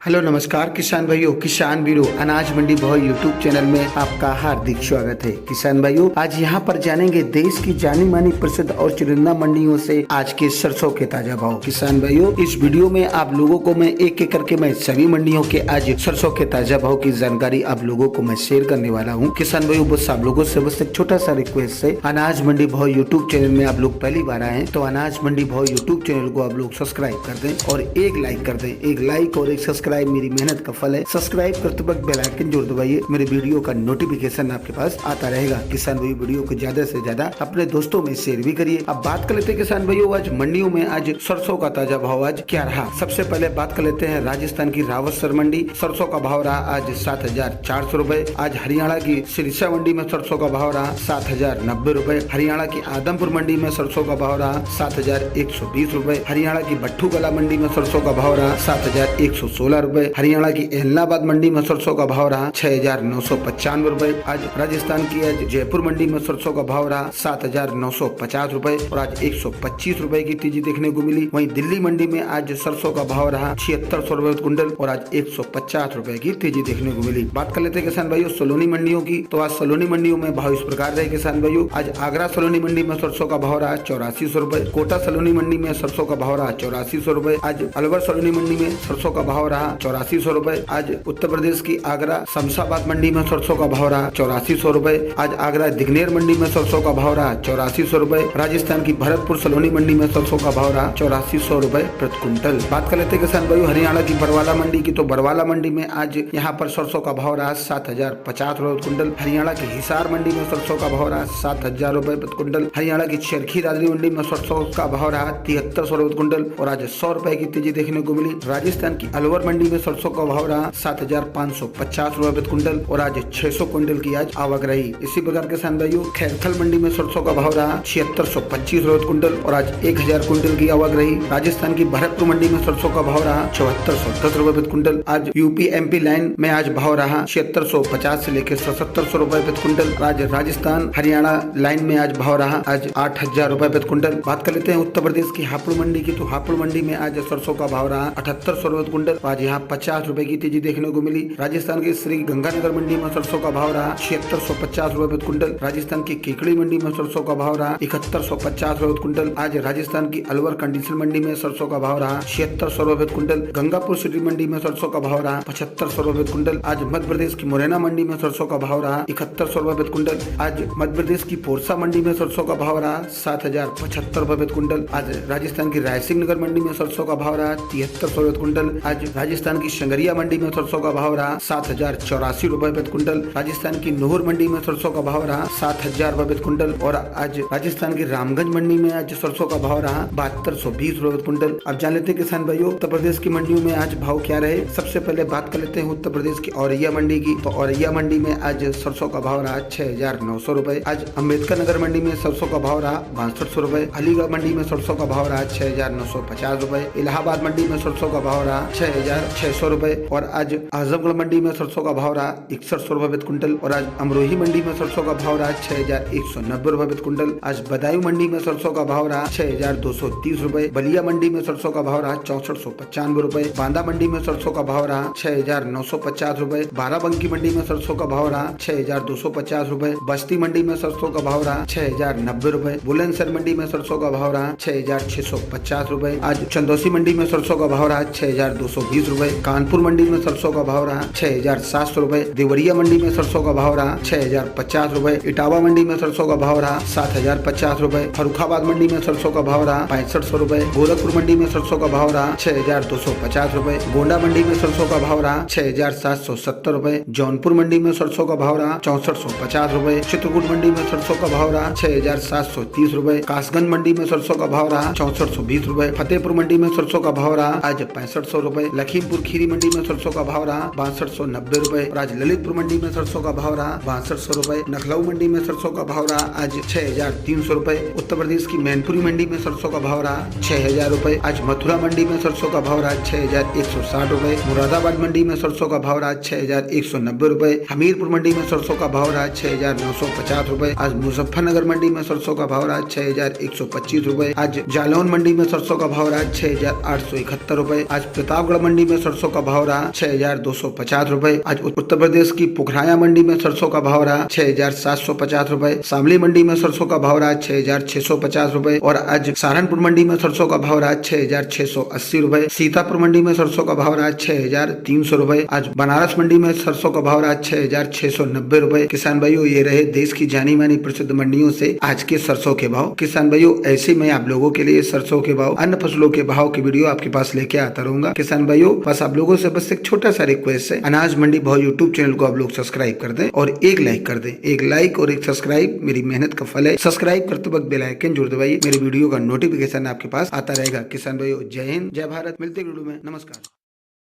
Hello नमस्कार किसान भाइयों, किसान वीरों, अनाज मंडी भाव यूट्यूब चैनल में आपका हार्दिक स्वागत है। किसान भाइयों, आज यहाँ पर जानेंगे देश की जानी मानी प्रसिद्ध और चुनिंदा मंडियों से आज के सरसों के ताजा भाव। किसान भाइयों, इस वीडियो में आप लोगों को मैं एक एक करके मैं सभी मंडियों के आज सरसों के ताजा भाव की जानकारी आप लोगों को मैं शेयर करने वाला हूँ। किसान भाइयों, बस आप लोगों से बस एक छोटा सा रिक्वेस्ट है, अनाज मंडी भाव यूट्यूब चैनल में आप लोग पहली बार आए तो अनाज मंडी भाव यूट्यूब चैनल को आप लोग सब्सक्राइब कर दें और एक लाइक कर दें। एक लाइक और एक सब्सक्राइब मेरी मेहनत का फल है। सब्सक्राइब करते वक्त बेल आइकन जरूर दबाइए, मेरे वीडियो का नोटिफिकेशन आपके पास आता रहेगा। किसान भाई, वीडियो को ज्यादा से ज्यादा अपने दोस्तों में शेयर भी करिए। अब बात कर लेते हैं किसान भाइयों, आज मंडियों में आज सरसों का ताजा भाव आज क्या रहा। सबसे पहले बात कर लेते हैं राजस्थान की रावतसर मंडी, सरसों का भाव रहा आज 7,400 रूपए। आज हरियाणा की सिरसा मंडी में सरसों का भाव रहा 7,090 रूपए। हरियाणा की आदमपुर मंडी में सरसों का भाव रहा 7,120 रूपए। हरियाणा की भट्टूकला मंडी में सरसों का भाव रहा 7,116 रूपए। हरियाणा की इलाहाबाद मंडी में सरसों का भाव रहा 6,995 रूपए। आज राजस्थान की आज जयपुर मंडी में सरसों का भाव रहा 7,950 रूपए और आज 125 रूपए की तेजी देखने को मिली। वहीं दिल्ली मंडी में आज सरसों का भाव रहा 7600 रूपए कुंटल और आज 150 रूपए की तेजी देखने को मिली। बात कर लेते हैं किसान भाइयों सलोनी मंडियों की, तो आज सलोनी मंडियों में भाव इस प्रकार रहे किसान भाइयों। आज आगरा सलोनी मंडी में सरसों का भाव रहा 8400 रूपए। कोटा सलोनी मंडी में सरसों का भाव रहा 8400 रूपए। आज अलवर सलोनी मंडी में सरसों का भाव रहा 8400 रूपए। आज उत्तर प्रदेश की आगरा शमशाबाद मंडी में सरसों का भाव रहा 8400 रूपए। आज आगरा दिग्नेर मंडी में सरसों का भाव रहा 8400 रूपए। राजस्थान की भरतपुर सलोनी मंडी में सरसों का भाव रहा 8400 रूपए प्रति कुंटल। बात कर लेते किसान भाइयों हरियाणा की बरवाला मंडी की, तो बरवाला मंडी में आज यहाँ पर सरसों का भाव रहा 7,050 रूपए कुंटल। हरियाणा की हिसार मंडी में सरसों का भाव रहा 7,000 रूपए प्रति कुंटल। हरियाणा की चरखी दादरी मंडी में सरसों का भाव रहा 7300 रूपए कुंटल और आज 100 रूपए की तेजी देखने को मिली। राजस्थान की अलवर मंडी में सरसों का भाव रहा 7,550 रूपए प्रति कुंटल और आज 600 क्विंटल की आज आवक रही। इसी प्रकार किसान भाइयों खैरथल मंडी में सरसों का भाव रहा 7625 रूपए प्रति कुंटल और आज 1000 क्विंटल की आवक रही। राजस्थान की भरतपुर मंडी में सरसों का भाव रहा 7410 रूपए प्रति कुंटल। आज यूपी एमपी लाइन में आज भाव रहा 7650 से लेकर 7700 रूपए प्रति कुंटल। आज राजस्थान हरियाणा लाइन में आज भाव रहा आज 8000 रूपए प्रति कुंटल। बात कर लेते हैं उत्तर प्रदेश की हापुड़ मंडी की, तो हापुड़ मंडी में आज सरसों का भाव रहा 7800 रूपए प्रति कुंटल। आज यहाँ 50 रूपए की तेजी देखने को मिली। राजस्थान की श्री गंगानगर मंडी में सरसों का भाव रहा 7650 रूपए प्रति कुंटल। राजस्थान की केकड़ी मंडी में सरसों का भाव रहा 7150 रूपए प्रति कुंटल। आज राजस्थान की अलवर कंडीशन मंडी में सरसों का भाव रहा 7600 रूपए प्रति कुंटल। गंगापुर सिटी मंडी में सरसों का भाव रहा 7500 रूपए प्रति कुंटल। आज मध्य प्रदेश की मुरैना मंडी में सरसों का भाव रहा 7100 रूपए प्रति कुंटल। आज मध्य प्रदेश की पोरसा मंडी में सरसों का भाव रहा 7075 रूपए प्रति कुंटल। आज राजस्थान की रायसिंह नगर मंडी में सरसों का भाव रहा 7300 रूपए प्रति कुंटल। आज राजस्थान की शंगरिया मंडी में सरसों का भाव रहा 7084 रूपए प्रति कुंटल। राजस्थान की नूहर मंडी में सरसों का भाव रहा 7000 रूपए प्रति कुंटल और आज राजस्थान की रामगंज मंडी में आज सरसों का भाव रहा 7220 रूपए प्रति कुंटल। अब जान लेते हैं किसान भाइयों उत्तर प्रदेश की मंडियों में आज भाव क्या रहे। सबसे पहले बात कर लेते हैं उत्तर प्रदेश की औरैया मंडी की, तो औरैया मंडी में आज सरसों का भाव रहा 6900 रूपए। आज अम्बेडकर नगर मंडी में सरसों का भाव रहा 6200 रूपए। अलीगढ़ मंडी में सरसों का भाव रहा 6950 रूपए। इलाहाबाद मंडी में सरसों का भाव रहा 6600 रूपए और आज आजमगढ़ मंडी में सरसों का भाव रहा 6100 रूपए प्रति कुंटल और आज अमरोही मंडी में सरसों का भाव रहा 6190 रूपए प्रति कुंटल। आज बदायूं मंडी में सरसों का भाव रहा 6230 रूपए। बलिया मंडी में सरसों का भाव रहा 6495 रूपए। बांदा मंडी में सरसों का भाव रहा 6950 रूपए। बाराबंकी मंडी में सरसों का भाव रहा 6250 रूपए। बस्ती मंडी में सरसों का भाव रहा 6090 रूपए। बुलंदशहर मंडी में सरसों का भाव रहा 6650 रूपए। आज चंदौसी मंडी में सरसों का भाव रहा 6220 रूपए। कानपुर मंडी में सरसों का भाव रहा 6700 रूपए। देवरिया मंडी में सरसों का भाव रहा 6050 रूपए। इटावा मंडी में सरसों का भाव रहा 7050 रूपए। फर्रुखाबाद मंडी में सरसों का भाव रहा 6500 रूपए। गोरखपुर मंडी में सरसों का भाव रहा 6250 रूपए। गोंडा मंडी में सरसों का भाव रहा 6770 रूपए। जौनपुर मंडी में सरसों का भाव रहा 6450 रूपए। चित्रकूट मंडी में सरसों का भाव रहा 6730 रूपए। कासगंज मंडी में सरसों का भाव रहा 6420 रूपए। फतेहपुर मंडी में सरसों का भाव रहा आज 6500 रूपए। लखीमपुर खीरी मंडी में सरसों का भाव रहा 6290 रूपए और आज ललितपुर मंडी में सरसों का भाव रहा 6200 रूपए। नखलऊ मंडी में सरसों का भाव रहा आज 6300 रूपए। उत्तर प्रदेश की मैनपुरी मंडी में सरसों का भाव रहा 6000 रूपए। आज मथुरा मंडी में सरसों का भाव रहा 6160 रूपए। मुरादाबाद मंडी में सरसों का भाव रहा 6190 रूपए। हमीरपुर मंडी में सरसों का भाव रहा 6950 रूपए। आज मुजफ्फरनगर मंडी में सरसों का भाव रहा 6125 रूपए। आज जालौन मंडी में सरसों का भाव रहा 6871 रूपए। आज प्रतापगढ़ मंडी में में सरसों का भाव रहा 6,250 रुपए। आज उत्तर प्रदेश की पुखराया मंडी में सरसों का भाव रहा 6,750 रुपए। शामली मंडी में सरसों का भाव रहा 6,650 रुपए। और आज सहारनपुर मंडी में सरसों का भाव रहा 6,680 रुपए। सीतापुर मंडी में सरसों का भाव रहा 6,300 रुपए। आज बनारस मंडी में सरसों का भाव रहा 6,690 रुपए। किसान भाइयों, ये रहे देश की जानी मानी प्रसिद्ध मंडियों से आज के सरसों के भाव। किसान भाइयों, ऐसे मैं आप लोगों के लिए सरसों के भाव, अन्य फसलों के भाव की वीडियो आपके पास लेके आता रहूंगा। किसान भाइयों, बस आप लोगों से बस एक छोटा सा रिक्वेस्ट है, अनाज मंडी भाव यूट्यूब चैनल को आप लोग सब्सक्राइब कर दें और एक लाइक कर दें। एक लाइक और एक सब्सक्राइब मेरी मेहनत का फल है। सब्सक्राइब करते वक्त बेल आइकन जरूर दबाइए, मेरी वीडियो का नोटिफिकेशन आपके पास आता रहेगा। किसान भाइयों, जय हिंद, जय भारत। मिलते वीडियो में, नमस्कार।